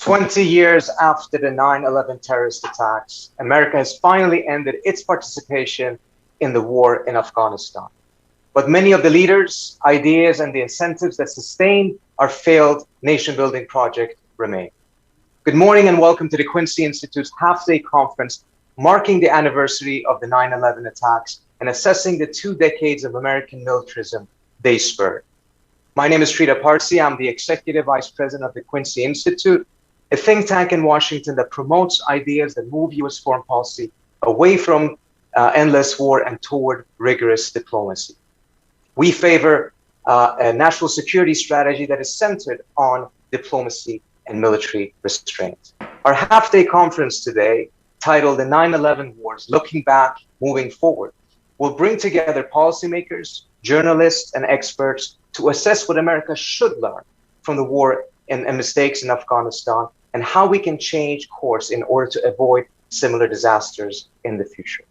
20 years after the 9/11 terrorist attacks, America has finally ended its participation in the war in Afghanistan. But many of the leaders, ideas, and the incentives that sustain our failed nation-building project remain. Good morning and welcome to the Quincy Institute's half-day conference marking the anniversary of the 9/11 attacks and assessing the 2 decades of American militarism they spurred. My name is Sridhar Parsi. I'm the Executive Vice President of the Quincy Institute, a think tank in Washington that promotes ideas that move U.S. foreign policy away from endless war and toward rigorous diplomacy. We favor a national security strategy that is centered on diplomacy and military restraint. Our half-day conference today, titled The 9/11 Wars, Looking Back, Moving Forward, will bring together policymakers, journalists, and experts to assess what America should learn from the war and mistakes in Afghanistan and how we can change course in order to avoid similar disasters in the future.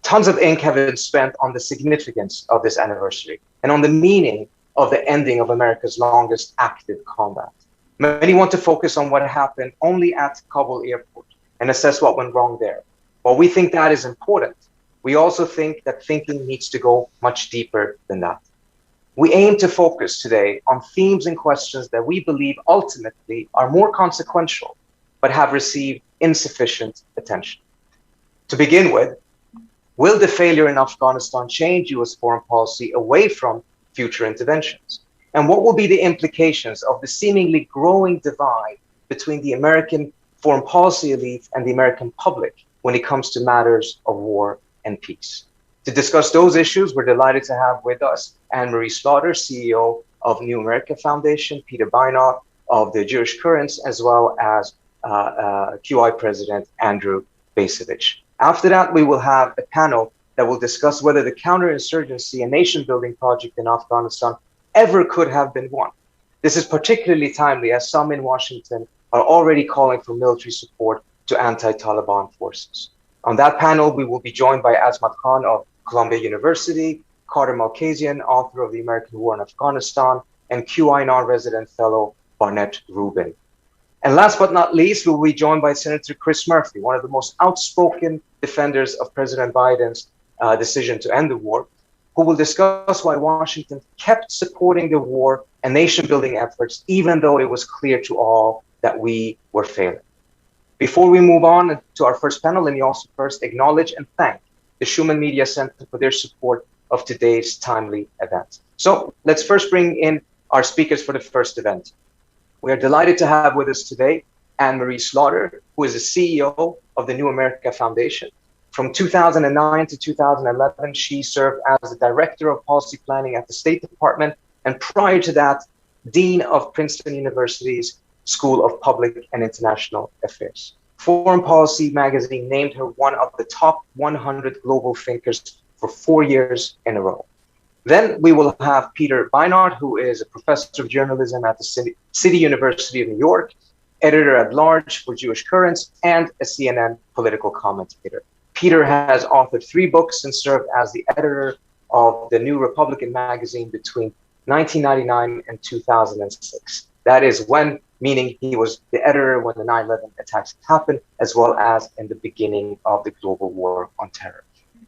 Tons of ink have been spent on the significance of this anniversary and on the meaning of the ending of America's longest active combat. Many want to focus on what happened only at Kabul airport and assess what went wrong there. While we think that is important, we also think that thinking needs to go much deeper than that. We aim to focus today on themes and questions that we believe ultimately are more consequential, but have received insufficient attention. To begin with, will the failure in Afghanistan change U.S. foreign policy away from future interventions? And what will be the implications of the seemingly growing divide between the American foreign policy elite and the American public when it comes to matters of war and peace? To discuss those issues, we're delighted to have with us Anne-Marie Slaughter, CEO of New America Foundation, Peter Beinart of the Jewish Currents, as well as QI President Andrew Bacevich. After that, we will have a panel that will discuss whether the counterinsurgency and nation-building project in Afghanistan ever could have been won. This is particularly timely as some in Washington are already calling for military support to anti-Taliban forces. On that panel, we will be joined by Azmat Khan of Columbia University, Carter Malkasian, author of The American War in Afghanistan, and QI non-resident fellow Barnett Rubin. And last but not least, we'll be joined by Senator Chris Murphy, one of the most outspoken defenders of President Biden's decision to end the war, who will discuss why Washington kept supporting the war and nation-building efforts, even though it was clear to all that we were failing. Before we move on to our first panel, let me also first acknowledge and thank the Schumann Media Center for their support of today's timely event. So let's first bring in our speakers for the first event. We are delighted to have with us today Anne-Marie Slaughter, who is the CEO of the New America Foundation. From 2009 to 2011, she served as the Director of Policy Planning at the State Department, and prior to that, Dean of Princeton University's School of Public and International Affairs. Foreign Policy magazine named her one of the top 100 global thinkers for 4 years in a row. Then we will have Peter Beinart, who is a professor of journalism at the City University of New York, editor-at-large for Jewish Currents, and a CNN political commentator. Peter has authored 3 books and served as the editor of the New Republican magazine between 1999 and 2006. That is when, meaning he was the editor when the 9/11 attacks happened, as well as in the beginning of the global war on terror.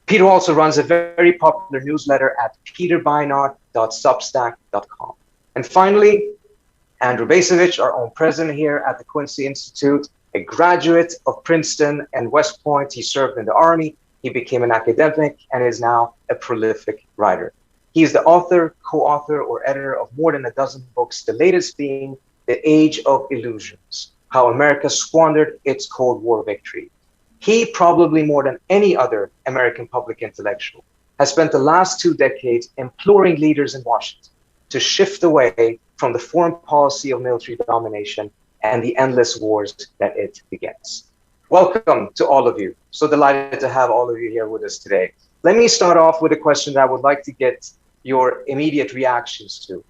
Peter also runs a very popular newsletter at peterbeinart.substack.com. And finally, Andrew Bacevich, our own president here at the Quincy Institute, a graduate of Princeton and West Point. He served in the Army. He became an academic and is now a prolific writer. He is the author, co-author, or editor of more than a dozen books, the latest being The Age of Illusions, How America Squandered Its Cold War Victory. He, probably more than any other American public intellectual, has spent the last 2 decades imploring leaders in Washington to shift away from the foreign policy of military domination and the endless wars that it begets. Welcome to all of you. So delighted to have all of you here with us today. Let me start off with a question that I would like to get your immediate reactions to.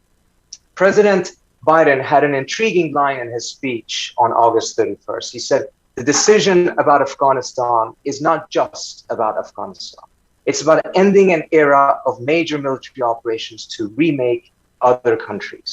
President Biden had an intriguing line in his speech on August 31st. He said, the decision about Afghanistan is not just about Afghanistan. It's about ending an era of major military operations to remake other countries.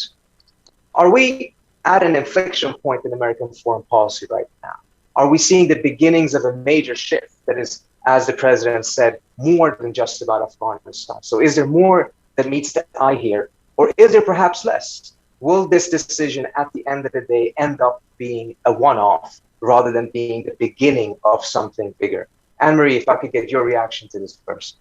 Are we at an inflection point in American foreign policy right now? Are we seeing the beginnings of a major shift that is, as the president said, more than just about Afghanistan? So is there more that meets the eye here, or is there perhaps less? Will this decision at the end of the day end up being a one-off rather than being the beginning of something bigger? Anne-Marie, if I could get your reaction to this first.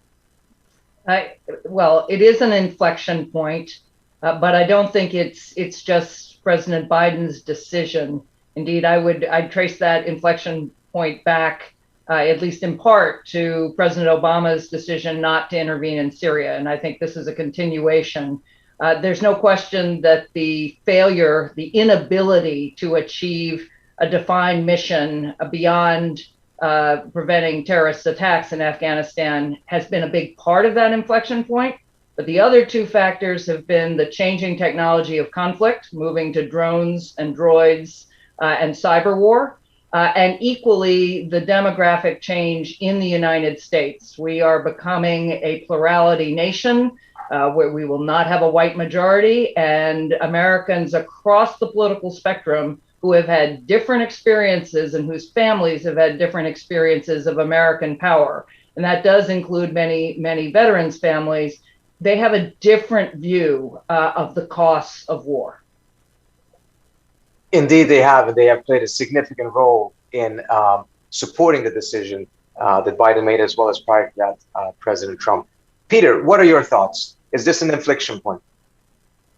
Well, it is an inflection point, but I don't think it's just President Biden's decision. Indeed, I'd trace that inflection point back, at least in part, to President Obama's decision not to intervene in Syria. And I think this is a continuation. There's no question that the failure, the inability to achieve a defined mission beyond preventing terrorist attacks in Afghanistan has been a big part of that inflection point. But the other two factors have been the changing technology of conflict, moving to drones and droids and cyber war, and equally the demographic change in the United States. We are becoming a plurality nation where we will not have a white majority, and Americans across the political spectrum who have had different experiences and whose families have had different experiences of American power. And that does include many veterans' families. They have a different view of the costs of war. Indeed, they have, and they have played a significant role in supporting the decision that Biden made, as well as prior to that, President Trump. Peter, what are your thoughts? Is this an inflection point?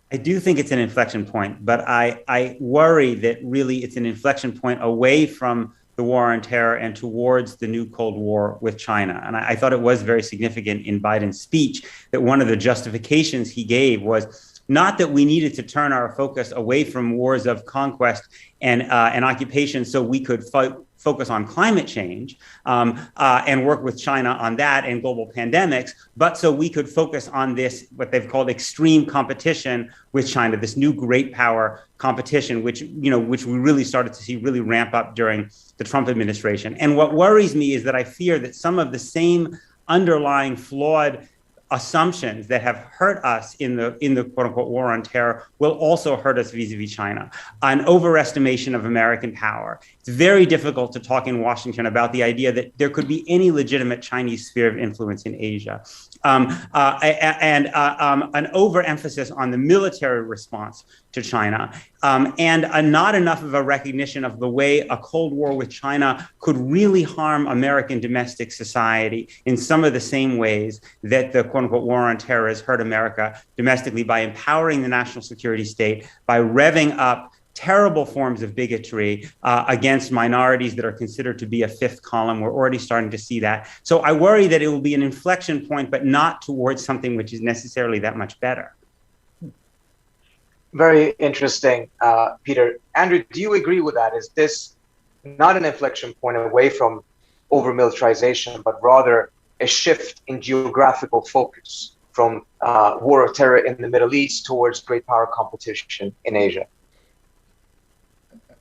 I do think it's an inflection point, but I worry that really it's an inflection point away from the war on terror and towards the new Cold War with China. And I thought it was very significant in Biden's speech that one of the justifications he gave was not that we needed to turn our focus away from wars of conquest and occupation so we could focus on climate change and work with China on that and global pandemics, but so we could focus on this, what they've called extreme competition with China, this new great power competition, which we really started to see really ramp up during the Trump administration. And what worries me is that I fear that some of the same underlying flawed assumptions that have hurt us in the quote unquote war on terror will also hurt us vis-a-vis China. An overestimation of American power. It's very difficult to talk in Washington about the idea that there could be any legitimate Chinese sphere of influence in Asia. And an overemphasis on the military response to China, and not enough of a recognition of the way a Cold War with China could really harm American domestic society in some of the same ways that the quote-unquote war on terror has hurt America domestically by empowering the national security state, by revving up terrible forms of bigotry against minorities that are considered to be a fifth column. We're already starting to see that. So I worry that it will be an inflection point, but not towards something which is necessarily that much better. Very interesting, Peter. Andrew, do you agree with that? Is this not an inflection point away from over-militarization, but rather a shift in geographical focus from war of terror in the Middle East towards great power competition in Asia?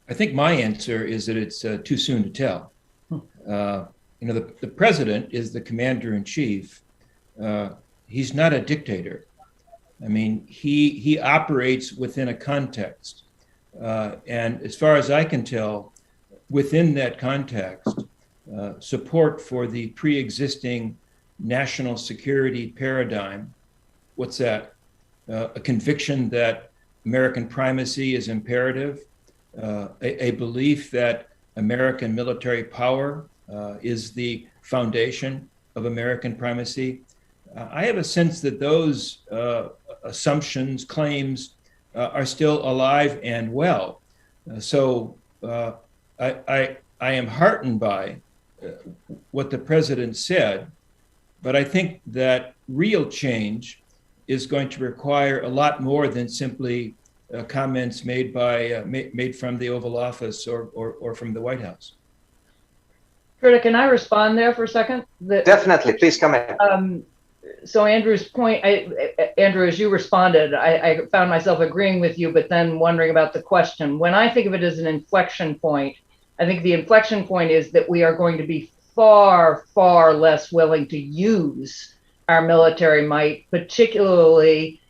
I think my answer is that it's too soon to tell. The president is the commander in chief. He's not a dictator. I mean, he operates within a context. And as far as I can tell, within that context, support for the pre-existing national security paradigm, what's that? A conviction that American primacy is imperative, a belief that American military power is the foundation of American primacy. I have a sense that those assumptions, claims are still alive and well. So I am heartened by what the president said, but I think that real change is going to require a lot more than simply comments made from the Oval Office or from the White House. Frida, can I respond there for a second? Definitely, please come in. So Andrew's point, Andrew, as you responded, I found myself agreeing with you, but then wondering about the question. When I think of it as an inflection point, I think the inflection point is that we are going to be far, far less willing to use our military might, particularly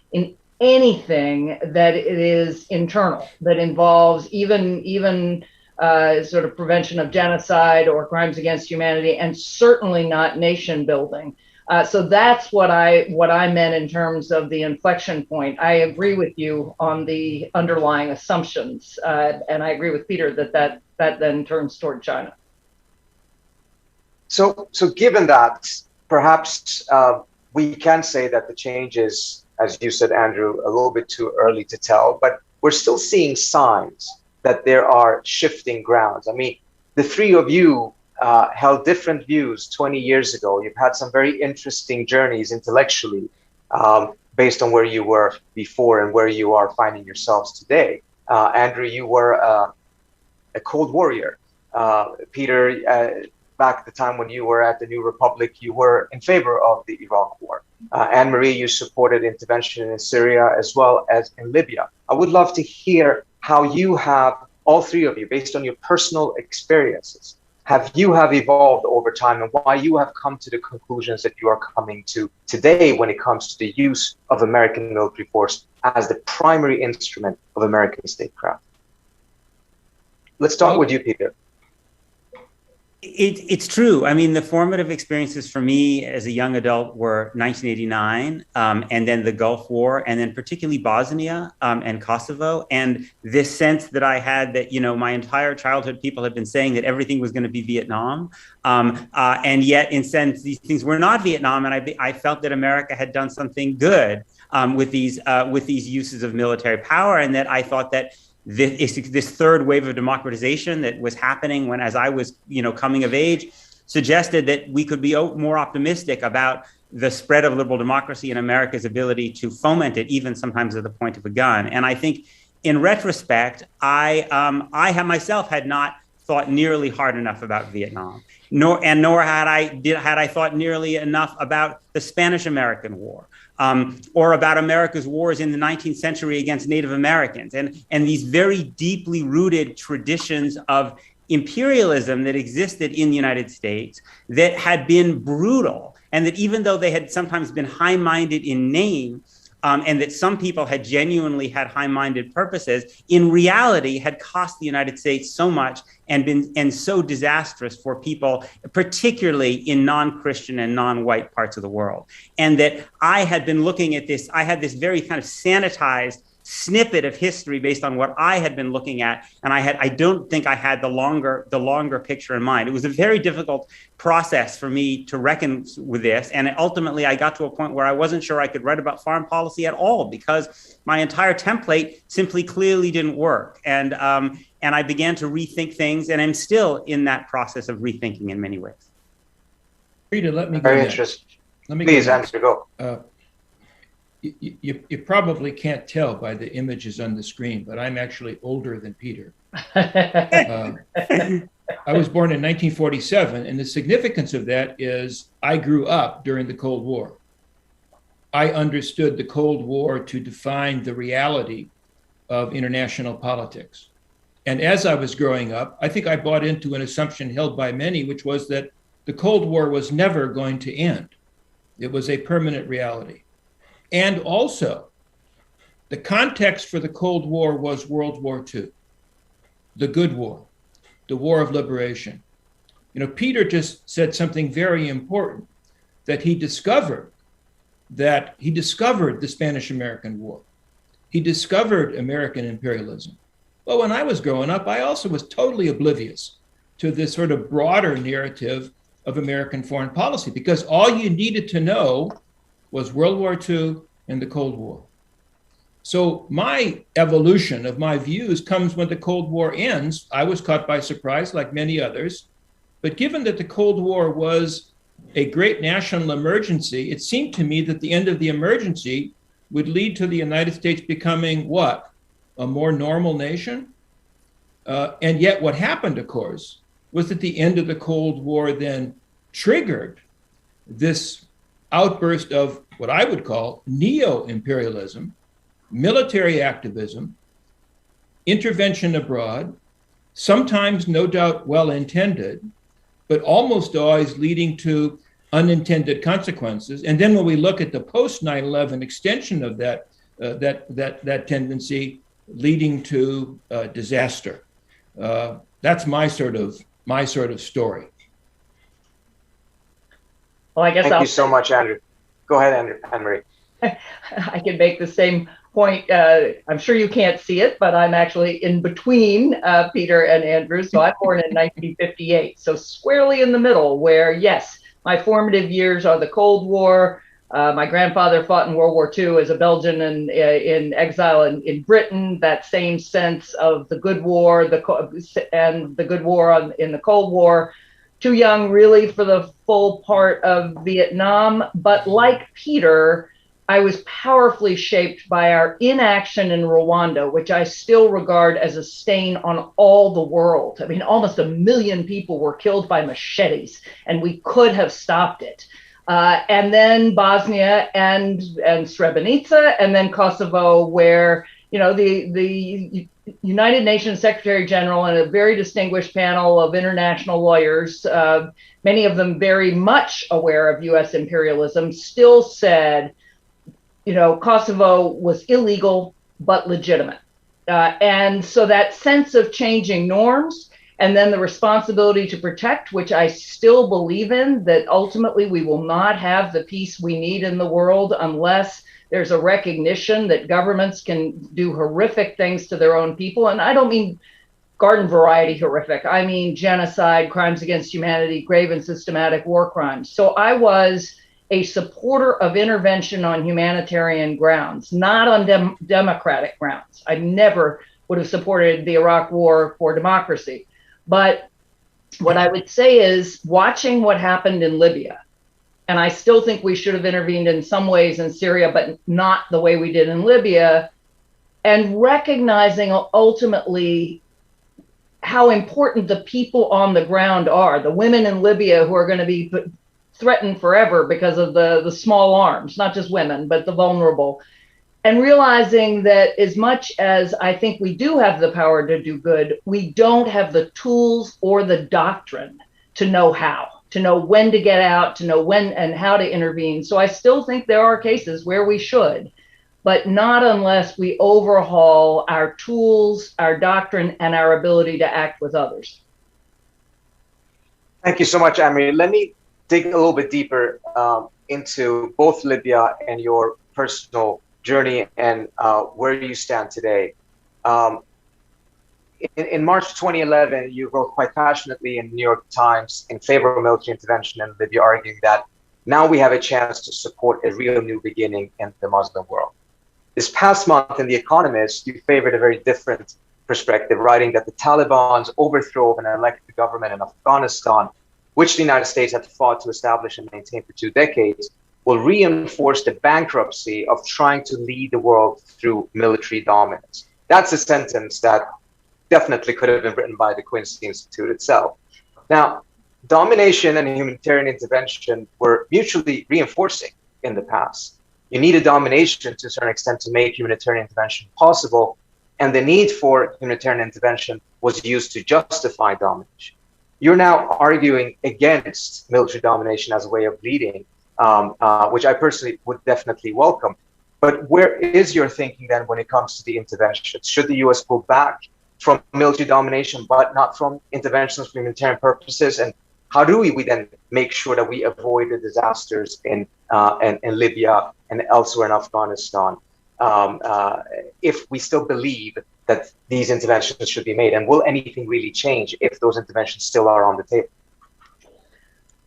anything that it is internal, that involves even sort of prevention of genocide or crimes against humanity, and certainly not nation building. So that's what I meant in terms of the inflection point. I agree with you on the underlying assumptions, and I agree with Peter that then turns toward China. So given that, perhaps we can say that the change is, as you said, Andrew, a little bit too early to tell, but we're still seeing signs that there are shifting grounds. I mean, the three of you held different views 20 years ago. You've had some very interesting journeys intellectually based on where you were before and where you are finding yourselves today. Andrew, you were a Cold Warrior. Peter, back at the time when you were at the New Republic, you were in favor of the Iraq War. Anne-Marie, you supported intervention in Syria as well as in Libya. I would love to hear how you have, all three of you, based on your personal experiences, have evolved over time and why you have come to the conclusions that you are coming to today when it comes to the use of American military force as the primary instrument of American statecraft. Let's start with you, Peter. It's true. I mean, the formative experiences for me as a young adult were 1989, and then the Gulf War, and then particularly Bosnia and Kosovo, and this sense that I had that, you know, my entire childhood people had been saying that everything was going to be Vietnam, and yet in sense these things were not Vietnam, and I felt that America had done something good with these uses of military power, and that I thought that this third wave of democratization that was happening as I was, you know, coming of age, suggested that we could be more optimistic about the spread of liberal democracy and America's ability to foment it, even sometimes at the point of a gun. And I think, in retrospect, I myself had not thought nearly hard enough about Vietnam, nor had I thought nearly enough about the Spanish-American War. Or about America's wars in the 19th century against Native Americans, and these very deeply rooted traditions of imperialism that existed in the United States that had been brutal, and that even though they had sometimes been high-minded in name, and that some people had genuinely had high-minded purposes, in reality had cost the United States so much and so disastrous for people, particularly in non-Christian and non-white parts of the world. And that I had been looking at this, I had this very kind of sanitized snippet of history based on what I had been looking at, and I don't think I had the longer picture in mind. It was a very difficult process for me to reckon with this, and ultimately I got to a point where I wasn't sure I could write about foreign policy at all because my entire template simply clearly didn't work, and I began to rethink things, and I'm still in that process of rethinking in many ways. Rita, let me go very next. interesting. Let me Please, go Andrew, go. You probably can't tell by the images on the screen, but I'm actually older than Peter. I was born in 1947, and the significance of that is I grew up during the Cold War. I understood the Cold War to define the reality of international politics. And as I was growing up, I think I bought into an assumption held by many, which was that the Cold War was never going to end. It was a permanent reality. And also, the context for the Cold War was World War II, the good war, the war of liberation. You know, Peter just said something very important, that he discovered the Spanish-American War. He discovered American imperialism. Well, when I was growing up, I also was totally oblivious to this sort of broader narrative of American foreign policy, because all you needed to know was World War II and the Cold War. So my evolution of my views comes when the Cold War ends. I was caught by surprise, like many others. But given that the Cold War was a great national emergency, it seemed to me that the end of the emergency would lead to the United States becoming what? A more normal nation? And yet what happened, of course, was that the end of the Cold War then triggered this outburst of what I would call neo-imperialism, military activism, intervention abroad, sometimes no doubt well-intended, but almost always leading to unintended consequences. And then when we look at the post 9/11 extension of that that tendency leading to disaster. That's my sort of story. Well, I guess Thank you so much, Andrew. Go ahead, Andrew, Anne-Marie. I can make the same point. I'm sure you can't see it, but I'm actually in between Peter and Andrew. So I'm born in 1958, so squarely in the middle where, yes, my formative years are the Cold War. My grandfather fought in World War II as a Belgian and in exile in Britain. That same sense of the good war and the good war in the Cold War. Too young really for the full part of Vietnam, but like Peter, I was powerfully shaped by our inaction in Rwanda, which I still regard as a stain on all the world. I mean, almost 1 million people were killed by machetes, and we could have stopped it. And then Bosnia and Srebrenica, and then Kosovo, where the United Nations Secretary General and a very distinguished panel of international lawyers, many of them very much aware of U.S. imperialism, still said, Kosovo was illegal but legitimate. And so that sense of changing norms and then the responsibility to protect, which I still believe in, that ultimately we will not have the peace we need in the world unless there's a recognition that governments can do horrific things to their own people. And I don't mean garden variety horrific. I mean genocide, crimes against humanity, grave and systematic war crimes. So I was a supporter of intervention on humanitarian grounds, not on democratic grounds. I never would have supported the Iraq War for democracy. But what I would say is watching what happened in Libya, and I still think we should have intervened in some ways in Syria, but not the way we did in Libya, and recognizing ultimately how important the people on the ground are, the women in Libya who are going to be threatened forever because of the small arms, not just women, but the vulnerable. And realizing that as much as I think we do have the power to do good, we don't have the tools or the doctrine to know how, to know when to get out, to know when and how to intervene. So I still think there are cases where we should, but not unless we overhaul our tools, our doctrine, and our ability to act with others. Thank you so much, Anne-Marie. Let me dig a little bit deeper into both Libya and your personal journey and where you stand today. In March 2011, you wrote quite passionately in the New York Times in favor of military intervention in Libya, arguing that now we have a chance to support a real new beginning in the Muslim world. This past month in The Economist, you favored a very different perspective, writing that the Taliban's overthrow of an elected government in Afghanistan, which the United States had fought to establish and maintain for 2 decades, will reinforce the bankruptcy of trying to lead the world through military dominance. That's a sentence that definitely could have been written by the Quincy Institute itself. Now, domination and humanitarian intervention were mutually reinforcing in the past. You needed domination to a certain extent to make humanitarian intervention possible, and the need for humanitarian intervention was used to justify domination. You're now arguing against military domination as a way of leading, which I personally would definitely welcome. But where is your thinking then when it comes to the interventions? Should the US pull back from military domination, but not from interventions for humanitarian purposes? And how do we then make sure that we avoid the disasters in Libya and elsewhere in Afghanistan if we still believe that these interventions should be made? And will anything really change if those interventions still are on the table?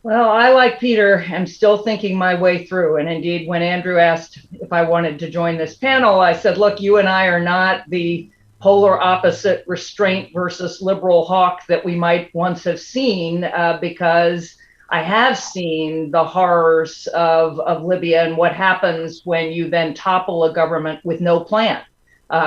Well, I, like Peter, am still thinking my way through. And indeed, when Andrew asked if I wanted to join this panel, I said, look, you and I are not the polar opposite restraint versus liberal hawk that we might once have seen, because I have seen the horrors of Libya and what happens when you then topple a government with no plan,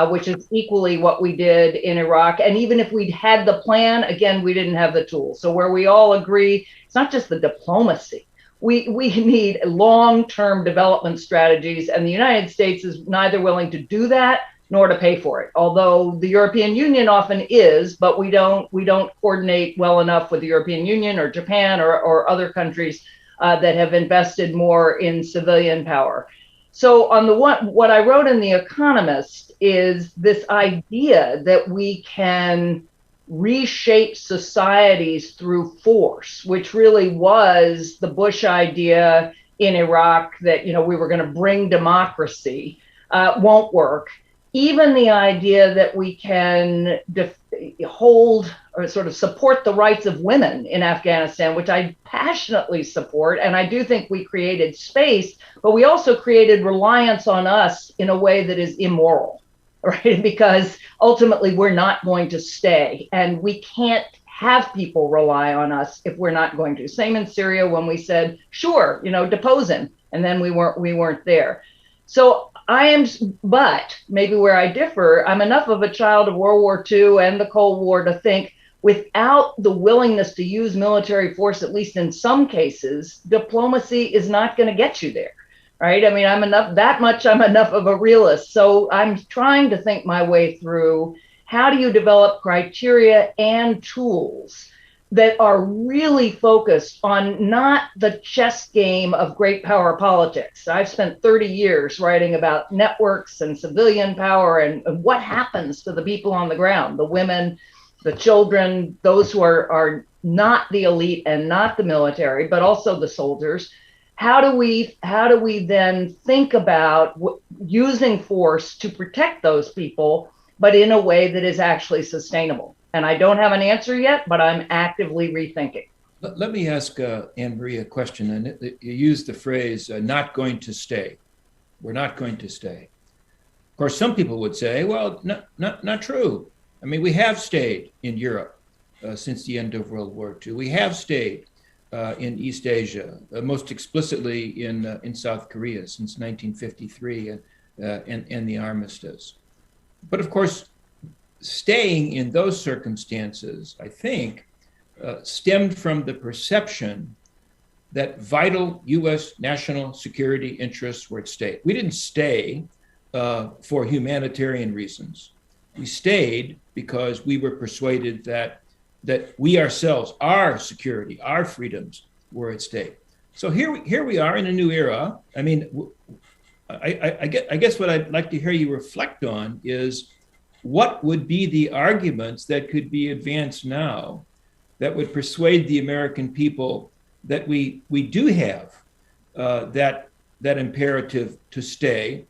which is equally what we did in Iraq. And even if we'd had the plan, again, we didn't have the tools. So where we all agree, it's not just the diplomacy. We need long-term development strategies, and the United States is neither willing to do that nor to pay for it. Although the European Union often is, but we don't coordinate well enough with the European Union or Japan or other countries that have invested more in civilian power. So on the one, what I wrote in The Economist is this idea that we can reshape societies through force, which really was the Bush idea in Iraq that, you know, we were going to bring democracy, won't work. Even the idea that we can hold or sort of support the rights of women in Afghanistan, which I passionately support. And I do think we created space, but we also created reliance on us in a way that is immoral, right? Because ultimately we're not going to stay, and we can't have people rely on us if we're not going to. Same in Syria when we said, sure, you know, depose him, and then we weren't there. So but maybe where I differ, I'm enough of a child of World War II and the Cold War to think without the willingness to use military force, at least in some cases, diplomacy is not going to get you there, right? I mean, I'm enough of a realist. So I'm trying to think my way through, how do you develop criteria and tools that are really focused on not the chess game of great power politics? I've spent 30 years writing about networks and civilian power and what happens to the people on the ground, the women, the children, those who are not the elite and not the military, but also the soldiers. How do we then think about using force to protect those people, but in a way that is actually sustainable? And I don't have an answer yet, but I'm actively rethinking. Let me ask Anne-Marie a question. And you used the phrase, not going to stay. We're not going to stay. Of course, some people would say, well, not true. I mean, we have stayed in Europe since the end of World War II. We have stayed in East Asia, most explicitly in South Korea since 1953 and the armistice. But of course, staying in those circumstances, I think, stemmed from the perception that vital U.S. national security interests were at stake. We didn't stay for humanitarian reasons. We stayed because we were persuaded that we ourselves, our security, our freedoms were at stake. So here we are in a new era. I mean, I guess what I'd like to hear you reflect on is, what would be the arguments that could be advanced now that would persuade the American people that we do have that imperative to stay,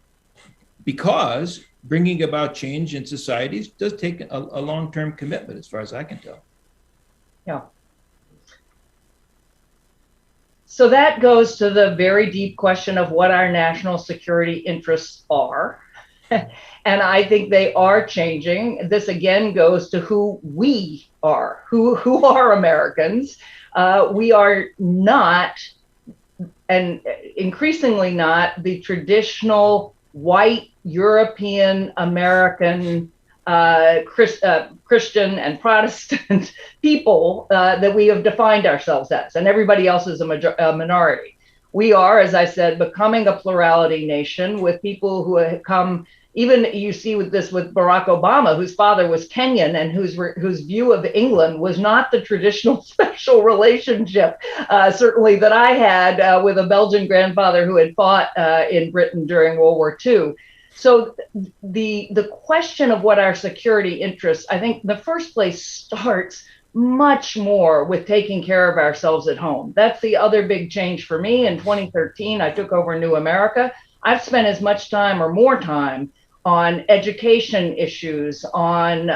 because bringing about change in societies does take a long-term commitment, as far as I can tell. Yeah. So that goes to the very deep question of what our national security interests are. And I think they are changing. This again goes to who we are, who are Americans. We are not, and increasingly not, the traditional white European American Christian and Protestant people that we have defined ourselves as, and everybody else is a minority. We are, as I said, becoming a plurality nation with people who have come. Even you see with Barack Obama, whose father was Kenyan and whose view of England was not the traditional special relationship, certainly that I had with a Belgian grandfather who had fought in Britain during World War II. So the question of what our security interests, I think, in the first place starts much more with taking care of ourselves at home. That's the other big change for me. In 2013, I took over New America. I've spent as much time or more time on education issues, on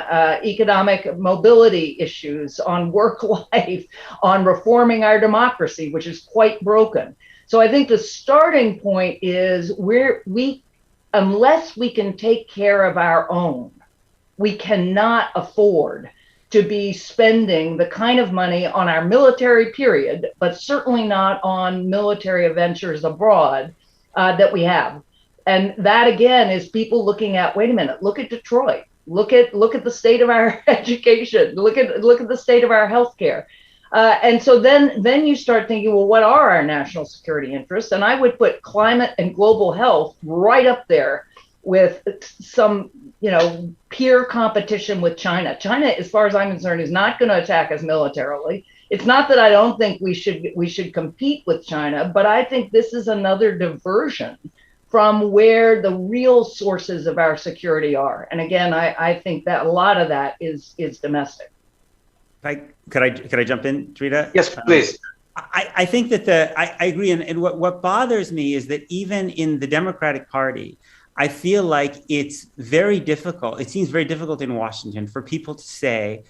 economic mobility issues, on work life, on reforming our democracy, which is quite broken. So I think the starting point is unless we can take care of our own, we cannot afford to be spending the kind of money on our military period, but certainly not on military ventures abroad that we have. And that again is people looking at, wait a minute, look at Detroit, look at the state of our education, look at the state of our healthcare. And so then you start thinking, well, what are our national security interests? And I would put climate and global health right up there with some, peer competition with China. China, as far as I'm concerned, is not going to attack us militarily. It's not that I don't think we should compete with China, but I think this is another diversion from where the real sources of our security are. And again, I think that a lot of that is domestic. Could I jump in, Trita? Yes, please. I think that I agree. And what bothers me is that even in the Democratic Party, I feel like it's very difficult. It seems very difficult in Washington for people to say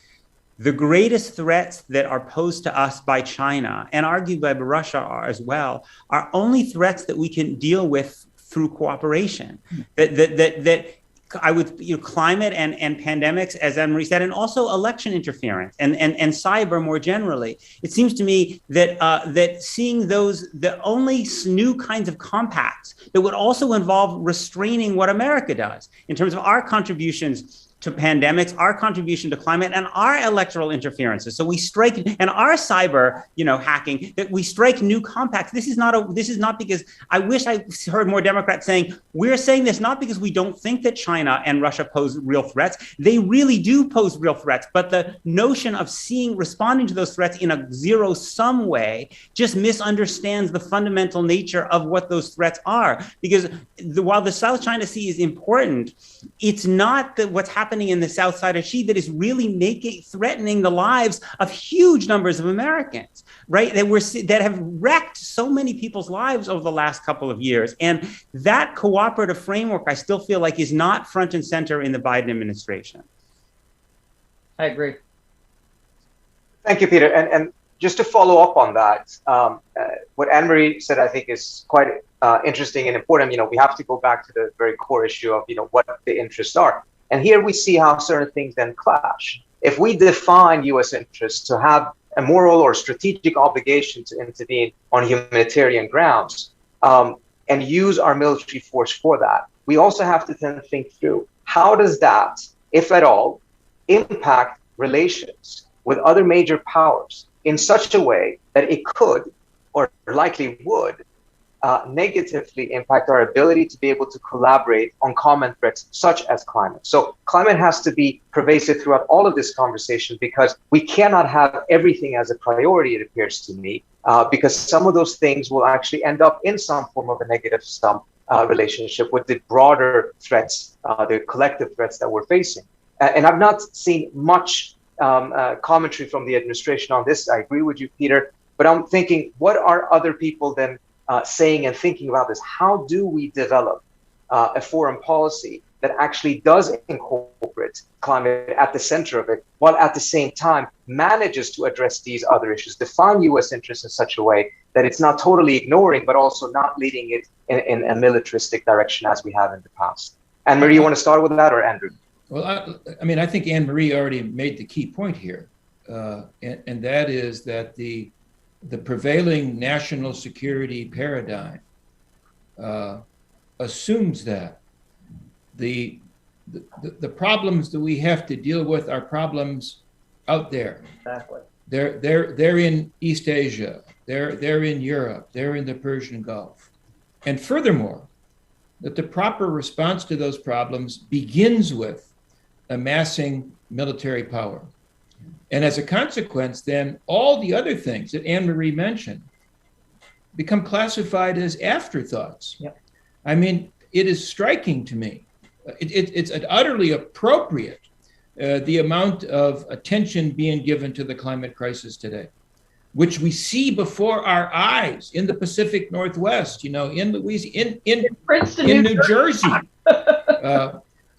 the greatest threats that are posed to us by China and argued by Russia as well are only threats that we can deal with through cooperation. That I would, climate and pandemics, as Anne-Marie said, and also election interference and cyber more generally. It seems to me that that seeing the only new kinds of compacts that would also involve restraining what America does in terms of our contributions to pandemics, our contribution to climate, and our electoral interferences. So we strike, and our cyber, hacking, that we strike new compacts. This is not because, I wish I heard more Democrats saying, we're saying this not because we don't think that China and Russia pose real threats. They really do pose real threats, but the notion of responding to those threats in a zero-sum way just misunderstands the fundamental nature of what those threats are. Because while the South China Sea is important, it's not that what's happening in the South China Sea that is really threatening the lives of huge numbers of Americans, right? That have wrecked so many people's lives over the last couple of years. And that cooperative framework, I still feel like, is not front and center in the Biden administration. I agree. Thank you, Peter. And just to follow up on that, what Anne-Marie said, I think, is quite interesting and important. We have to go back to the very core issue of, what the interests are. And here we see how certain things then clash. If we define U.S. interests to have a moral or strategic obligation to intervene on humanitarian grounds and use our military force for that, we also have to then think through how does that, if at all, impact relations with other major powers in such a way that it could or likely would negatively impact our ability to be able to collaborate on common threats such as climate. So climate has to be pervasive throughout all of this conversation because we cannot have everything as a priority, it appears to me, because some of those things will actually end up in some form of a negative sum relationship with the broader threats, the collective threats that we're facing. And I've not seen much commentary from the administration on this. I agree with you, Peter, but I'm thinking, what are other people then saying and thinking about this? How do we develop a foreign policy that actually does incorporate climate at the center of it, while at the same time manages to address these other issues, define U.S. interests in such a way that it's not totally ignoring, but also not leading it in a militaristic direction as we have in the past? Anne-Marie, you want to start with that, or Andrew? Well, I think Anne-Marie already made the key point here, and that is that the prevailing national security paradigm assumes that the problems that we have to deal with are problems out there. Exactly. They're in East Asia. They're in Europe. They're in the Persian Gulf. And furthermore, that the proper response to those problems begins with amassing military power. And as a consequence, then all the other things that Anne-Marie mentioned become classified as afterthoughts. Yep. I mean, it is striking to me. It's utterly appropriate, the amount of attention being given to the climate crisis today, which we see before our eyes in the Pacific Northwest, in Louisiana, in Princeton, in New Jersey.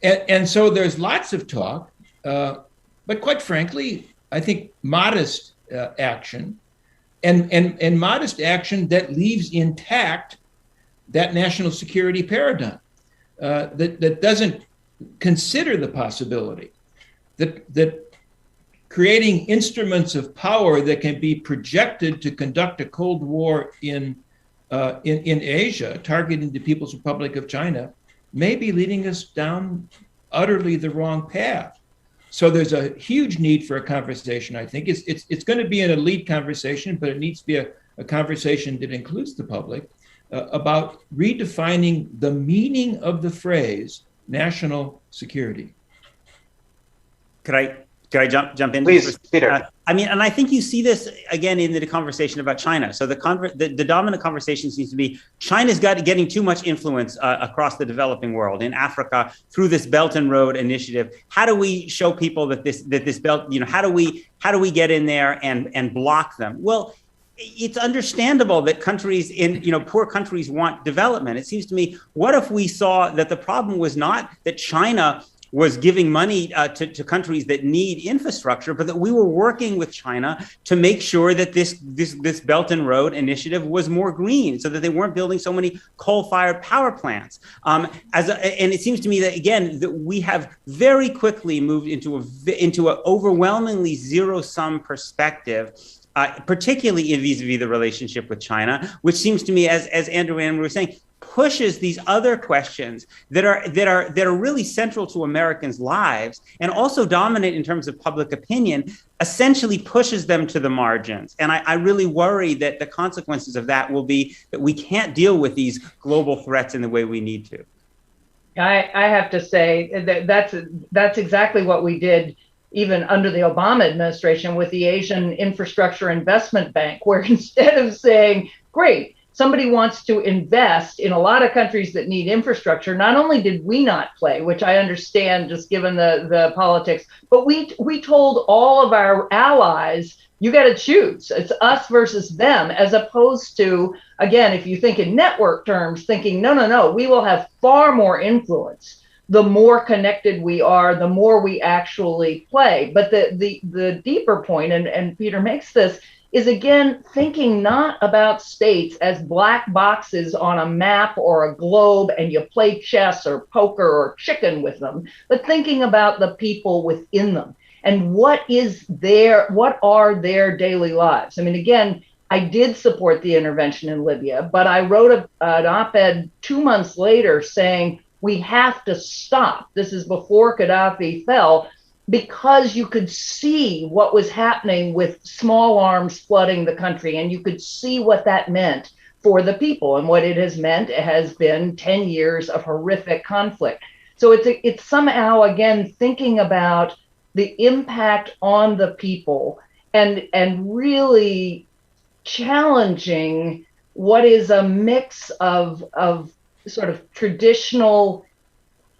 And so there's lots of talk, but quite frankly, I think modest action and modest action that leaves intact that national security paradigm, that doesn't consider the possibility that creating instruments of power that can be projected to conduct a Cold War in Asia, targeting the People's Republic of China, may be leading us down utterly the wrong path. So there's a huge need for a conversation. I think it's going to be an elite conversation, but it needs to be a conversation that includes the public about redefining the meaning of the phrase national security. Could Could I jump in? Please, Peter. I mean, and I think you see this again in the conversation about China. So the dominant conversation seems to be China's getting too much influence across the developing world, in Africa, through this Belt and Road Initiative. How do we show people that this belt, how do we get in there and block them? Well, it's understandable that countries poor countries want development. It seems to me, what if we saw that the problem was not that China was giving money to countries that need infrastructure, but that we were working with China to make sure that this Belt and Road Initiative was more green, so that they weren't building so many coal-fired power plants. And it seems to me that, again, that we have very quickly moved into an overwhelmingly zero-sum perspective, particularly vis-a-vis the relationship with China, which seems to me, as Andrew and Andrew were saying, pushes these other questions that are really central to Americans' lives and also dominate in terms of public opinion, essentially pushes them to the margins. And I really worry that the consequences of that will be that we can't deal with these global threats in the way we need to. I have to say that's exactly what we did even under the Obama administration with the Asian Infrastructure Investment Bank, where instead of saying, great, somebody wants to invest in a lot of countries that need infrastructure, not only did we not play, which I understand just given the politics, but we told all of our allies, you got to choose. It's us versus them, as opposed to, again, if you think in network terms, thinking, no, we will have far more influence. The more connected we are, the more we actually play. But the deeper point, and Peter makes this, is again thinking not about states as black boxes on a map or a globe and you play chess or poker or chicken with them, but thinking about the people within them and what are their daily lives. I mean, again, I did support the intervention in Libya, but I wrote an op-ed 2 months later saying we have to stop. This is before Gaddafi fell, because you could see what was happening with small arms flooding the country, and you could see what that meant for the people. And what it has meant, it has been 10 years of horrific conflict. So it's somehow, again, thinking about the impact on the people and really challenging what is a mix of sort of traditional,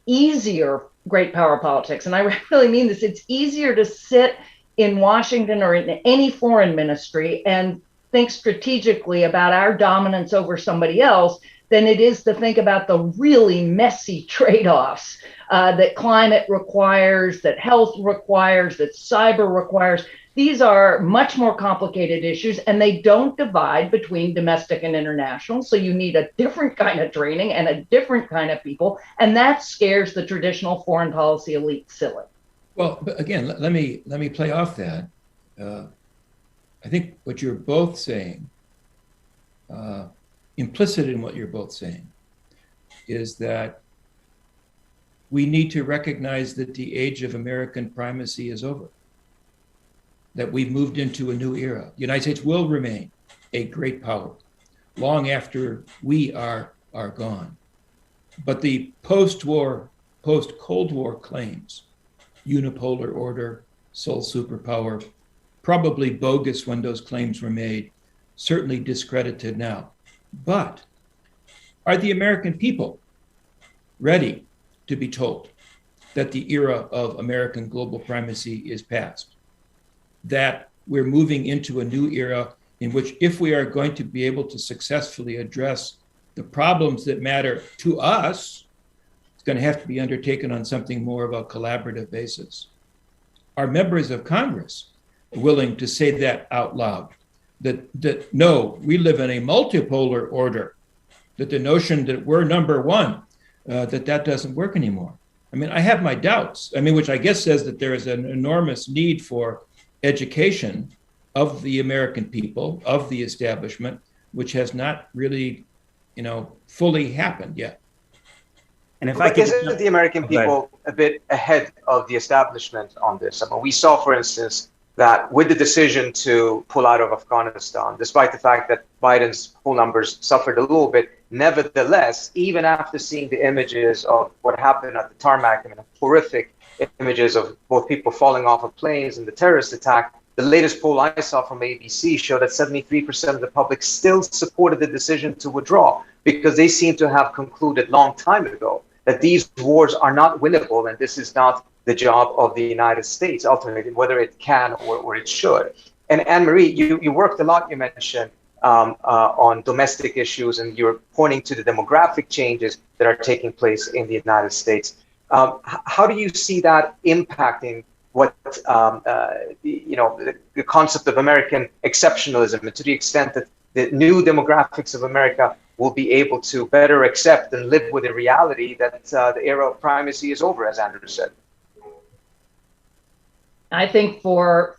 easier great power politics. And I really mean this. It's easier to sit in Washington or in any foreign ministry and think strategically about our dominance over somebody else than it is to think about the really messy trade-offs that climate requires, that health requires, that cyber requires. These are much more complicated issues, and they don't divide between domestic and international. So you need a different kind of training and a different kind of people, and that scares the traditional foreign policy elite silly. Well, but again, let me play off that. I think what you're both saying, implicit in what you're both saying, is that we need to recognize that the age of American primacy is over, that we've moved into a new era. The United States will remain a great power long after we are gone. But the post-war, post-Cold War claims, unipolar order, sole superpower, probably bogus when those claims were made, certainly discredited now. But are the American people ready to be told that the era of American global primacy is past? That we're moving into a new era in which, if we are going to be able to successfully address the problems that matter to us, it's going to have to be undertaken on something more of a collaborative basis. Are members of Congress willing to say that out loud? That no, we live in a multipolar order, that the notion that we're number one, that doesn't work anymore. I mean, I have my doubts, which I guess says that there is an enormous need for education of the American people, of the establishment, which has not really, fully happened yet. And if isn't the American people a bit ahead of the establishment on this? I mean, we saw, for instance, that with the decision to pull out of Afghanistan, despite the fact that Biden's poll numbers suffered a little bit, nevertheless, even after seeing the images of what happened at the tarmac, a horrific images of both people falling off of planes and the terrorist attack. The latest poll I saw from ABC showed that 73% of the public still supported the decision to withdraw, because they seem to have concluded long time ago that these wars are not winnable, and this is not the job of the United States, ultimately, whether it can or it should. And Anne-Marie, you worked a lot, you mentioned, on domestic issues, and you're pointing to the demographic changes that are taking place in the United States. How do you see that impacting what the concept of American exceptionalism, and to the extent that the new demographics of America will be able to better accept and live with the reality that the era of primacy is over, as Andrew said? I think for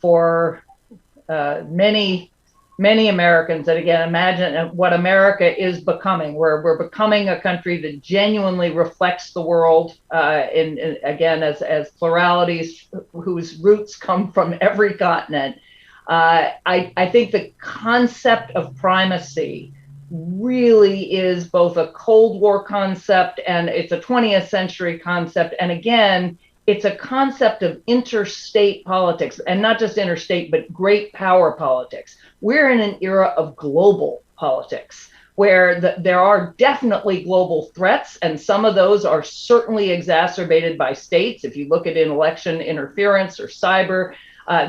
many Americans, that again, imagine what America is becoming. We're becoming a country that genuinely reflects the world, again, as pluralities whose roots come from every continent. I think the concept of primacy really is both a Cold War concept, and it's a 20th century concept. And again, it's a concept of interstate politics, and not just interstate, but great power politics. We're in an era of global politics, where there are definitely global threats, and some of those are certainly exacerbated by states. If you look at election interference or cyber,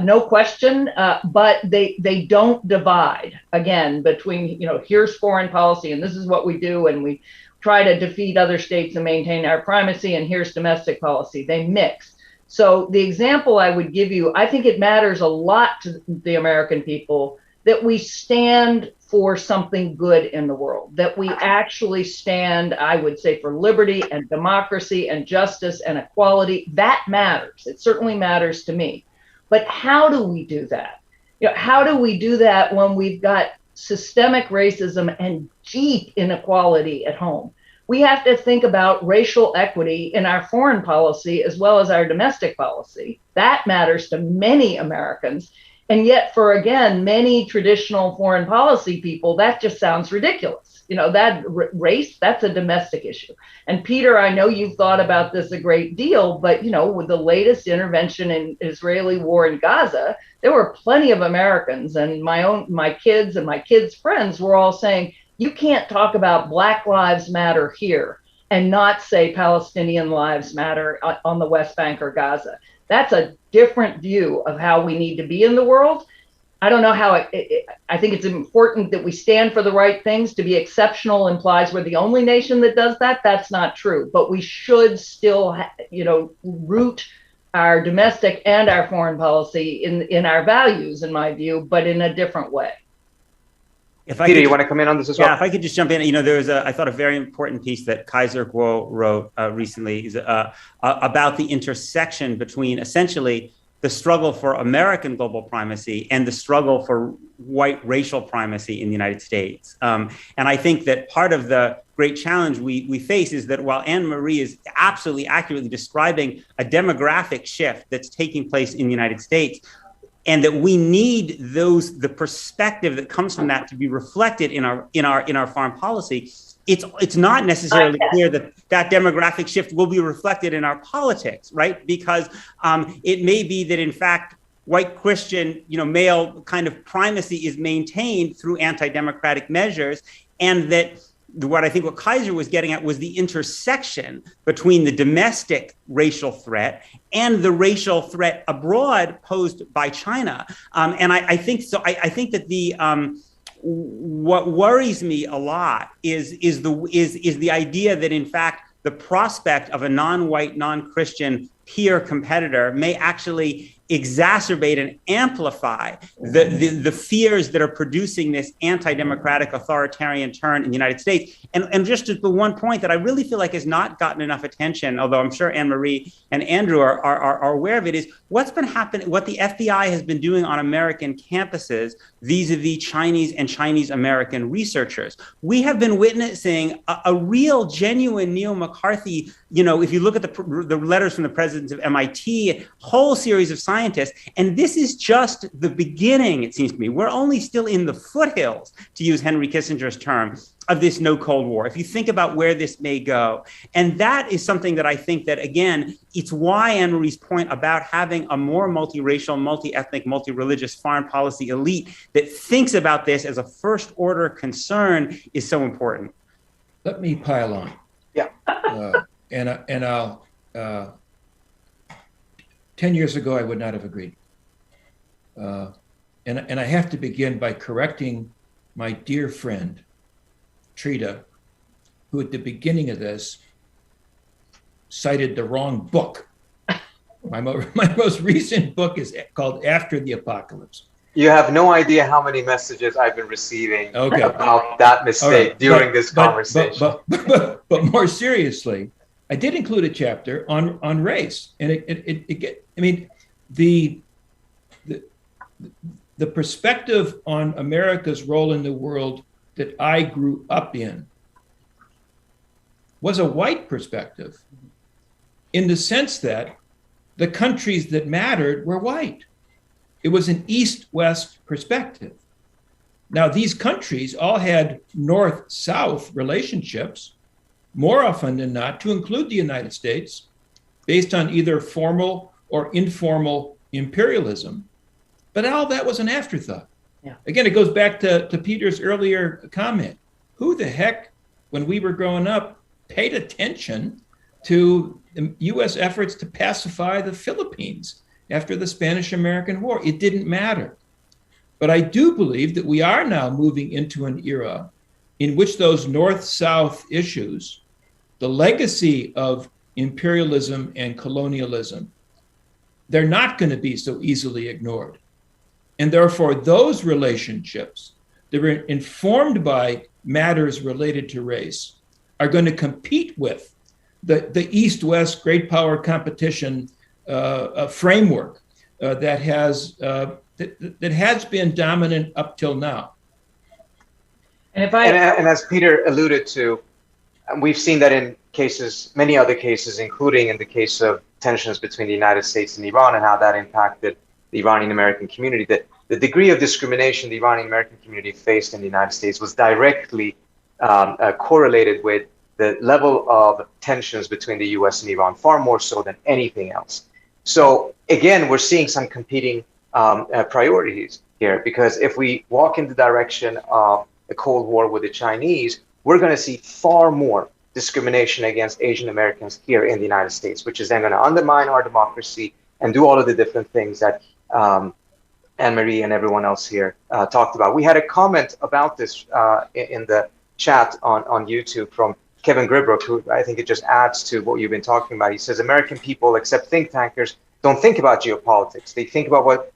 no question, but they don't divide, again, between, here's foreign policy, and this is what we do, and we try to defeat other states and maintain our primacy, and here's domestic policy. They mix. So the example I would give you, I think it matters a lot to the American people that we stand for something good in the world, that we actually stand, I would say, for liberty and democracy and justice and equality. That matters. It certainly matters to me. But how do we do that? How do we do that when we've got systemic racism and deep inequality at home? We have to think about racial equity in our foreign policy as well as our domestic policy. That matters to many Americans. And yet, for, again, many traditional foreign policy people, that just sounds ridiculous. That race, that's a domestic issue. And Peter, I know you've thought about this a great deal, but, with the latest intervention in Israeli war in Gaza, there were plenty of Americans, and my kids and my kids' friends were all saying, you can't talk about Black Lives Matter here and not say Palestinian lives matter on the West Bank or Gaza. That's a different view of how we need to be in the world. I don't know how I think it's important that we stand for the right things. To be exceptional implies we're the only nation that does that. That's not true. But we should still, root our domestic and our foreign policy in our values, in my view, but in a different way. Peter, you want to come in on this as well? Yeah, if I could just jump in. There was I thought, a very important piece that Kaiser Kuo wrote recently about the intersection between essentially the struggle for American global primacy and the struggle for white racial primacy in the United States. And I think that part of the great challenge we face is that while Anne-Marie is absolutely accurately describing a demographic shift that's taking place in the United States, and that we need the perspective that comes from that to be reflected in our foreign policy, it's not necessarily clear that demographic shift will be reflected in our politics, right? Because it may be that, in fact, white Christian, male kind of primacy is maintained through anti-democratic measures, and that what Kaiser was getting at was the intersection between the domestic racial threat and the racial threat abroad posed by China. And I think so. I think that what worries me a lot is the idea that, in fact, the prospect of a non-white, non-Christian peer competitor may actually exacerbate and amplify the fears that are producing this anti-democratic authoritarian turn in the United States. And just the one point that I really feel like has not gotten enough attention, although I'm sure Anne-Marie and Andrew are aware of it, is what's been happening, what the FBI has been doing on American campuses vis-a-vis Chinese and Chinese American researchers. We have been witnessing a real, genuine neo-McCarthy, if you look at the letters from the presidents of MIT, a whole series of scientists scientists. And this is just the beginning, it seems to me. We're only still in the foothills, to use Henry Kissinger's term, of this no Cold War, if you think about where this may go. And that is something that I think that, again, it's why Anne-Marie's point about having a more multiracial, multi-ethnic, multi-religious foreign policy elite that thinks about this as a first order concern is so important. Let me pile on. Yeah. And I'll, 10 years ago, I would not have agreed. And I have to begin by correcting my dear friend, Trita, who at the beginning of this cited the wrong book. My most recent book is called After the Apocalypse. You have no idea how many messages I've been receiving about that mistake during this conversation. But more seriously, I did include a chapter on race, and the perspective on America's role in the world that I grew up in was a white perspective, in the sense that the countries that mattered were white. It was an East-West perspective. Now, these countries all had North-South relationships, more often than not, to include the United States, based on either formal or informal imperialism. But all that was an afterthought. Yeah. Again, it goes back to Peter's earlier comment. Who the heck, when we were growing up, paid attention to the U.S. efforts to pacify the Philippines after the Spanish-American War? It didn't matter. But I do believe that we are now moving into an era in which those North-South issues, the legacy of imperialism and colonialism, they're not going to be so easily ignored. And therefore, those relationships that are informed by matters related to race are going to compete with the East-West great power competition framework that has been dominant up till now. And as Peter alluded to, we've seen that in cases, many other cases, including in the case of tensions between the United States and Iran and how that impacted the Iranian American community, that the degree of discrimination the Iranian American community faced in the United States was directly correlated with the level of tensions between the US and Iran, far more so than anything else. So again, we're seeing some competing priorities here, because if we walk in the direction of a Cold War with the Chinese, we're going to see far more discrimination against Asian Americans here in the United States, which is then going to undermine our democracy and do all of the different things that Anne-Marie and everyone else here talked about. We had a comment about this in the chat on YouTube from Kevin Gribrook, who I think it just adds to what you've been talking about. He says, American people, except think tankers, don't think about geopolitics. They think about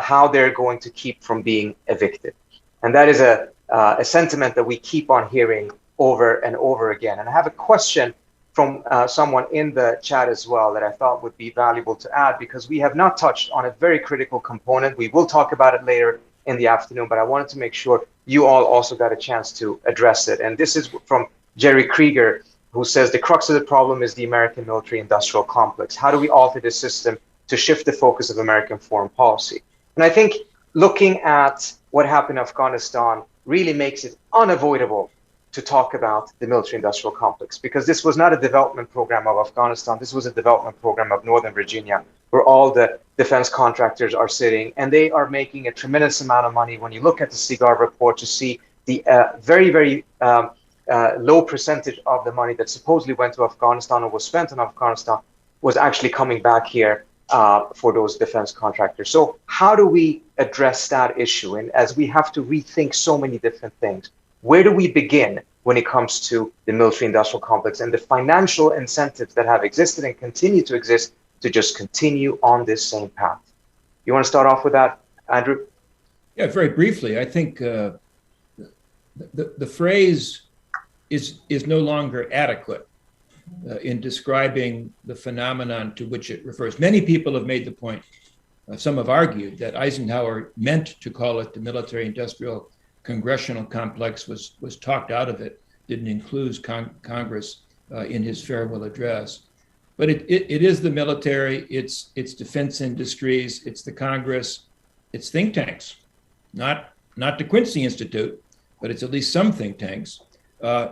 how they're going to keep from being evicted. And that is a sentiment that we keep on hearing over and over again. And I have a question from someone in the chat as well that I thought would be valuable to add, because we have not touched on a very critical component. We will talk about it later in the afternoon, but I wanted to make sure you all also got a chance to address it. And this is from Jerry Krieger, who says the crux of the problem is the American military-industrial complex. How do we alter the system to shift the focus of American foreign policy? And I think looking at what happened in Afghanistan really makes it unavoidable to talk about the military-industrial complex, because this was not a development program of Afghanistan. This was a development program of Northern Virginia, where all the defense contractors are sitting, and they are making a tremendous amount of money. When you look at the CIGAR report, you see the very, very low percentage of the money that supposedly went to Afghanistan or was spent in Afghanistan was actually coming back here for those defense contractors. So how do we address that issue? And as we have to rethink so many different things, where do we begin when it comes to the military-industrial complex and the financial incentives that have existed and continue to exist to just continue on this same path? You want to start off with that, Andrew? Yeah, very briefly. I think the phrase is no longer adequate in describing the phenomenon to which it refers. Many people have made the point, some have argued, that Eisenhower meant to call it the military-industrial Congressional complex, was talked out of it, didn't include Congress in his farewell address. But it is the military, it's defense industries, it's the Congress, it's think tanks, not the Quincy Institute, but it's at least some think tanks.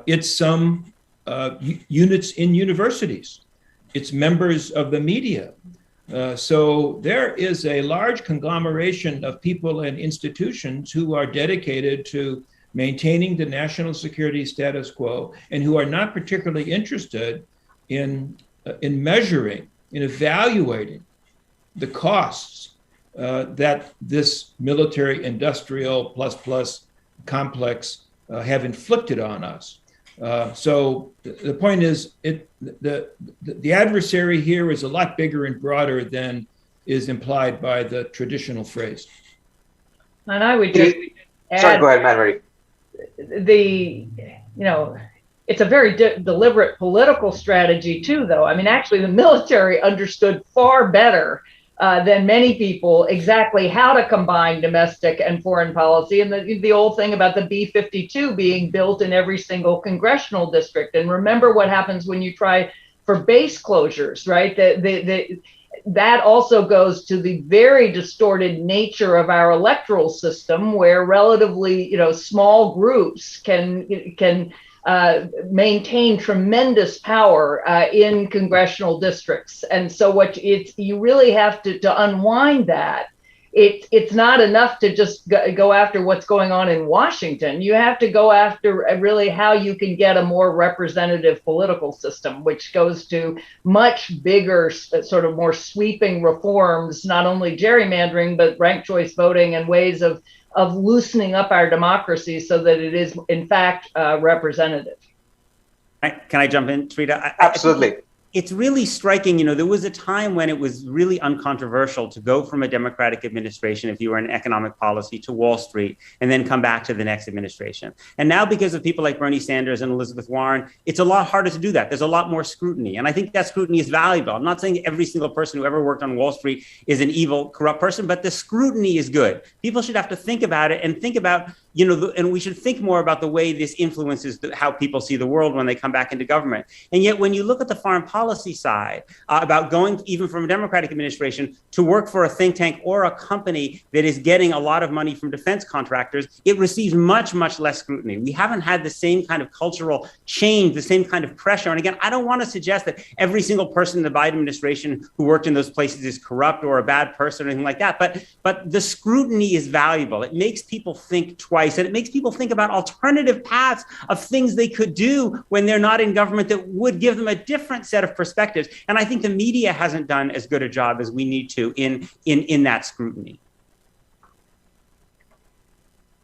It's some units in universities. It's members of the media. So there is a large conglomeration of people and institutions who are dedicated to maintaining the national security status quo and who are not particularly interested in measuring, in evaluating the costs that this military industrial plus complex have inflicted on us. So the point is, the adversary here is a lot bigger and broader than is implied by the traditional phrase. And I would just add, sorry, go ahead, Marie. It's a very deliberate political strategy too, though. I mean, actually, the military understood far better than many people exactly how to combine domestic and foreign policy. And the old thing about the B-52 being built in every single congressional district. And remember what happens when you try for base closures, right? That also goes to the very distorted nature of our electoral system, where relatively, small groups can maintain tremendous power in congressional districts. And so you really have to unwind that. It's not enough to just go after what's going on in Washington. You have to go after really how you can get a more representative political system, which goes to much bigger, sort of more sweeping reforms, not only gerrymandering, but ranked choice voting and ways of loosening up our democracy so that it is, in fact, representative. Can I jump in, Trita? Absolutely. It's really striking. There was a time when it was really uncontroversial to go from a Democratic administration, if you were in economic policy, to Wall Street, and then come back to the next administration. And now, because of people like Bernie Sanders and Elizabeth Warren, it's a lot harder to do that. There's a lot more scrutiny. And I think that scrutiny is valuable. I'm not saying every single person who ever worked on Wall Street is an evil, corrupt person, but the scrutiny is good. People should have to think about it and think about, and we should think more about the way this influences how people see the world when they come back into government. And yet, when you look at the foreign policy side, about going even from a Democratic administration to work for a think tank or a company that is getting a lot of money from defense contractors, it receives much, much less scrutiny. We haven't had the same kind of cultural change, the same kind of pressure. And again, I don't want to suggest that every single person in the Biden administration who worked in those places is corrupt or a bad person or anything like that. But the scrutiny is valuable. It makes people think twice, and it makes people think about alternative paths of things they could do when they're not in government that would give them a different set of perspectives. And I think the media hasn't done as good a job as we need to in that scrutiny.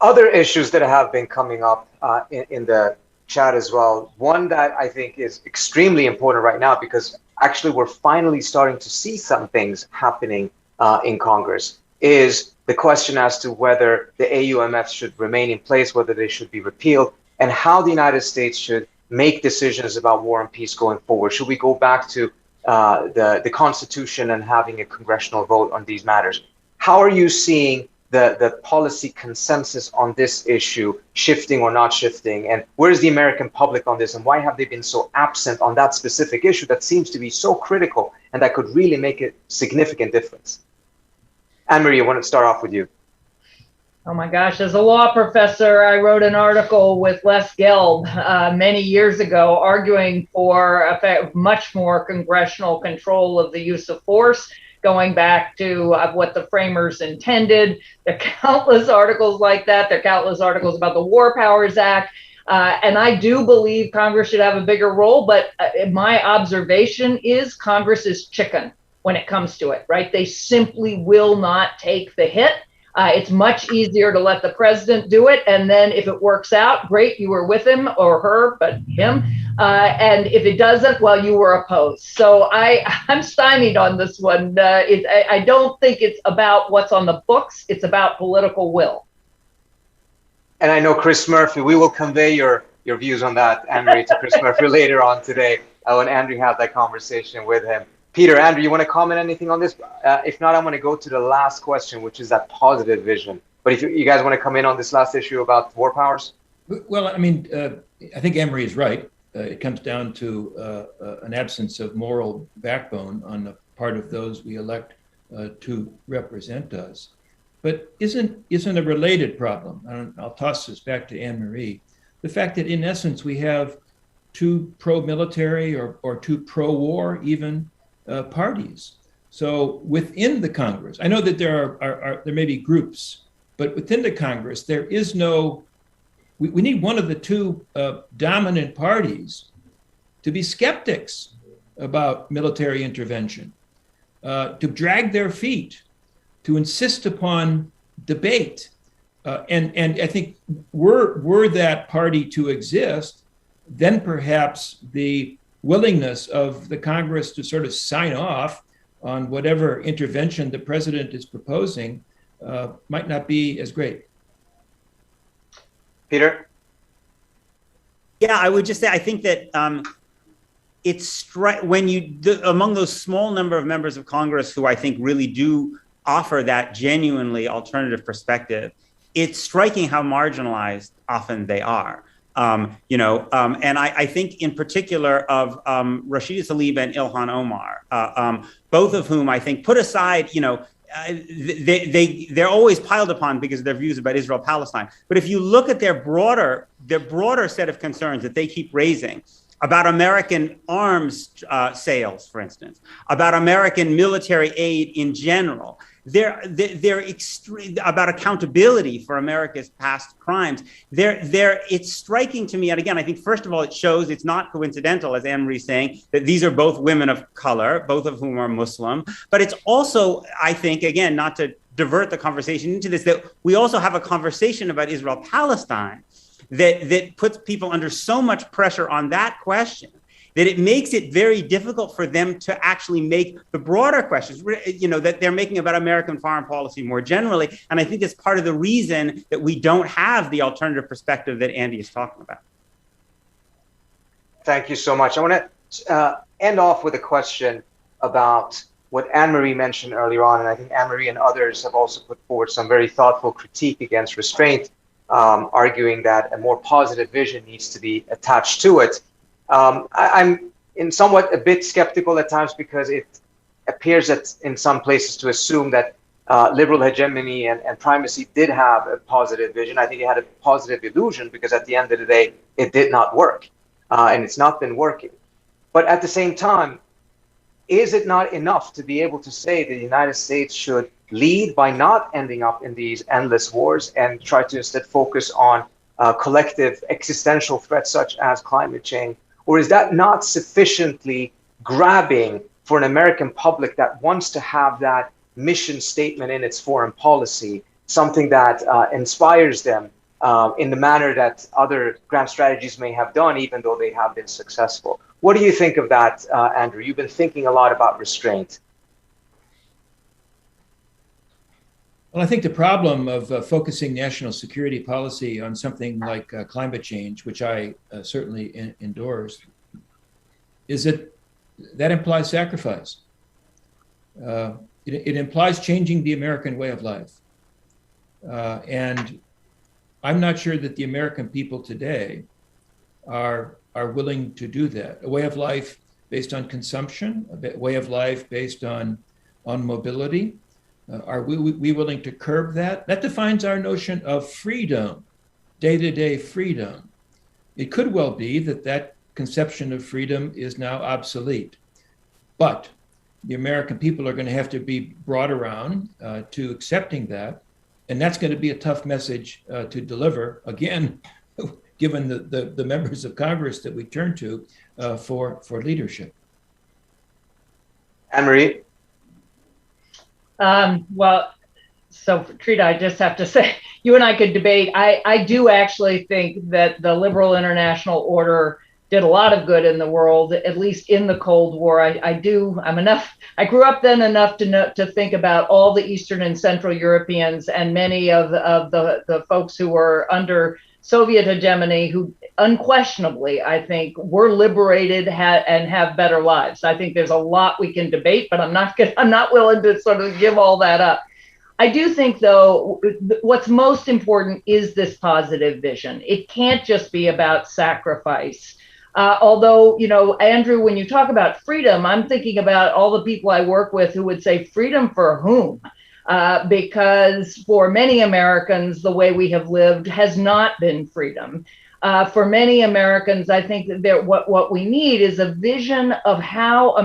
Other issues that have been coming up in the chat as well, one that I think is extremely important right now, because actually we're finally starting to see some things happening in Congress, is the question as to whether the AUMF should remain in place, whether they should be repealed, and how the United States should make decisions about war and peace going forward. Should we go back to the Constitution and having a congressional vote on these matters? How are you seeing the policy consensus on this issue shifting or not shifting? And where's the American public on this? And why have they been so absent on that specific issue that seems to be so critical and that could really make a significant difference? Anne-Marie, I want to start off with you. Oh my gosh, as a law professor, I wrote an article with Les Gelb many years ago arguing for much more congressional control of the use of force, going back to what the framers intended. There are countless articles like that. There are countless articles about the War Powers Act. And I do believe Congress should have a bigger role, but my observation is Congress is chicken when it comes to it, right? They simply will not take the hit. It's much easier to let the president do it. And then if it works out, great, you were with him or her, but him. And if it doesn't, well, you were opposed. So I'm stymied on this one. I don't think it's about what's on the books. It's about political will. And I know Chris Murphy, we will convey your views on that, Anne-Marie, to Chris Murphy later on today when Andrew had that conversation with him. Peter, Andrew, you want to comment anything on this? If not, I'm going to go to the last question, which is that positive vision. But if you guys want to come in on this last issue about war powers? Well, I mean, I think Anne-Marie is right. it comes down to an absence of moral backbone on the part of those we elect to represent us. But isn't a related problem, and I'll toss this back to Anne-Marie, the fact that in essence we have two pro-military or two pro-war even parties. So within the Congress, I know that there may be groups, but within the Congress, there is no, we need one of the two dominant parties to be skeptics about military intervention, to drag their feet, to insist upon debate. And I think were that party to exist, then perhaps the willingness of the Congress to sort of sign off on whatever intervention the president is proposing might not be as great. Peter? Yeah, I would just say, I think that among those small number of members of Congress who I think really do offer that genuinely alternative perspective, it's striking how marginalized often they are. And I think in particular of Rashida Tlaib and Ilhan Omar, both of whom I think put aside, they're always piled upon because of their views about Israel-Palestine. But if you look at their broader set of concerns that they keep raising about American arms sales, for instance, about American military aid in general, they're extreme about accountability for America's past crimes. It's striking to me, and again, I think first of all, it shows it's not coincidental, as Anne-Marie is saying, that these are both women of color, both of whom are Muslim. But it's also, I think, again, not to divert the conversation into this, that we also have a conversation about Israel-Palestine that puts people under so much pressure on that question that it makes it very difficult for them to actually make the broader questions, that they're making about American foreign policy more generally. And I think that's part of the reason that we don't have the alternative perspective that Andy is talking about. Thank you so much. I want to end off with a question about what Anne-Marie mentioned earlier on. And I think Anne-Marie and others have also put forward some very thoughtful critique against restraint, arguing that a more positive vision needs to be attached to it. I'm in somewhat a bit skeptical at times because it appears that in some places to assume that liberal hegemony and primacy did have a positive vision. I think it had a positive illusion because at the end of the day, it did not work and it's not been working. But at the same time, is it not enough to be able to say the United States should lead by not ending up in these endless wars and try to instead focus on collective existential threats such as climate change? Or is that not sufficiently grabbing for an American public that wants to have that mission statement in its foreign policy, something that inspires them in the manner that other grand strategies may have done, even though they have been successful? What do you think of that, Andrew? You've been thinking a lot about restraint. Well, I think the problem of focusing national security policy on something like climate change, which I certainly endorse, is that implies sacrifice. It implies changing the American way of life. And I'm not sure that the American people today are willing to do that. A way of life based on consumption, a way of life based on mobility. Are we willing to curb that? That defines our notion of freedom, day-to-day freedom. It could well be that conception of freedom is now obsolete. But the American people are going to have to be brought around to accepting that. And that's going to be a tough message to deliver, again, given the members of Congress that we turn to for leadership. Anne-Marie? Well, so Trita, I just have to say, you and I could debate. I do actually think that the liberal international order did a lot of good in the world, at least in the Cold War. I grew up then enough to think about all the Eastern and Central Europeans and many of the folks who were under Soviet hegemony, who unquestionably, I think, were liberated and have better lives. I think there's a lot we can debate, but I'm not willing to sort of give all that up. I do think, though, what's most important is this positive vision. It can't just be about sacrifice. Although, you know, Andrew, when you talk about freedom, I'm thinking about all the people I work with who would say freedom for whom? Because for many Americans, the way we have lived has not been freedom. For many Americans, I think that what we need is a vision of how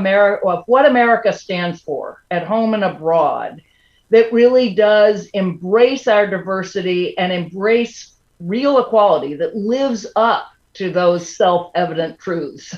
what America stands for at home and abroad, that really does embrace our diversity and embrace real equality, that lives up to those self-evident truths.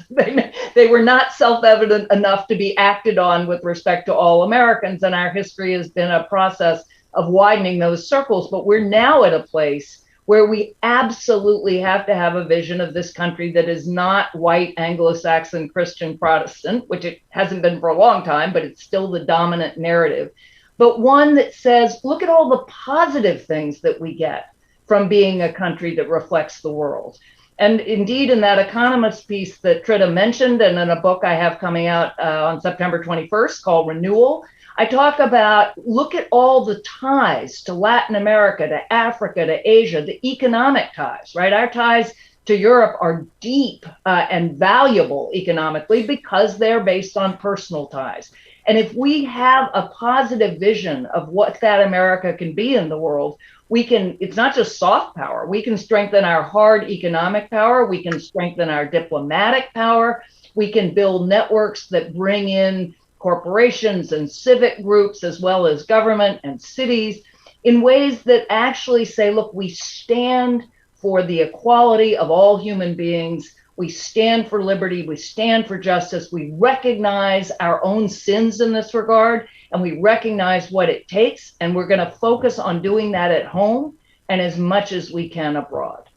They were not self-evident enough to be acted on with respect to all Americans, and our history has been a process of widening those circles. But we're now at a place where we absolutely have to have a vision of this country that is not white, Anglo-Saxon, Christian, Protestant, which it hasn't been for a long time, but it's still the dominant narrative. But one that says, look at all the positive things that we get from being a country that reflects the world. And indeed, in that Economist piece that Trita mentioned, and in a book I have coming out on September 21st called Renewal, I talk about, look at all the ties to Latin America, to Africa, to Asia, the economic ties, right? Our ties to Europe are deep and valuable economically because they're based on personal ties. And if we have a positive vision of what that America can be in the world, we can, it's not just soft power, we can strengthen our hard economic power, we can strengthen our diplomatic power, we can build networks that bring in corporations and civic groups as well as government and cities in ways that actually say, look, we stand for the equality of all human beings. We stand for liberty. We stand for justice. We recognize our own sins in this regard, and we recognize what it takes. And we're going to focus on doing that at home and as much as we can abroad.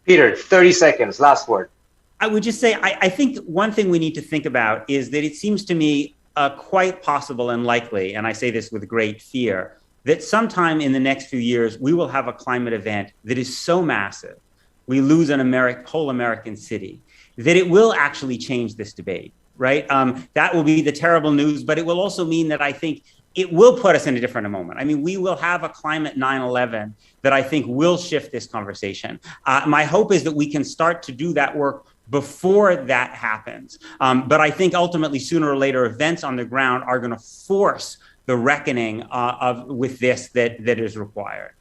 Peter, 30 seconds, last word. I would just say, I think one thing we need to think about is that it seems to me quite possible and likely, and I say this with great fear, that sometime in the next few years, we will have a climate event that is so massive, we lose an whole American city, that it will actually change this debate, right? That will be the terrible news, but it will also mean that I think it will put us in a different moment. I mean, we will have a climate 9/11 that I think will shift this conversation. My hope is that we can start to do that work before that happens. But I think ultimately, sooner or later, events on the ground are going to force the reckoning with this that is required.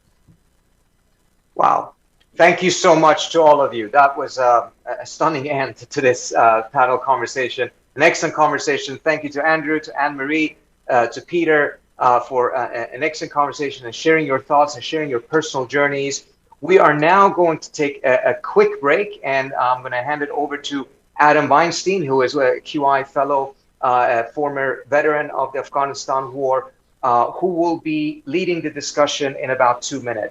Wow. Thank you so much to all of you. That was a stunning end to this panel conversation. An excellent conversation. Thank you to Andrew, to Anne-Marie, to Peter for an excellent conversation and sharing your thoughts and sharing your personal journeys. We are now going to take a quick break, and I'm going to hand it over to Adam Weinstein, who is a QI fellow, a former veteran of the Afghanistan war, who will be leading the discussion in about 2 minutes.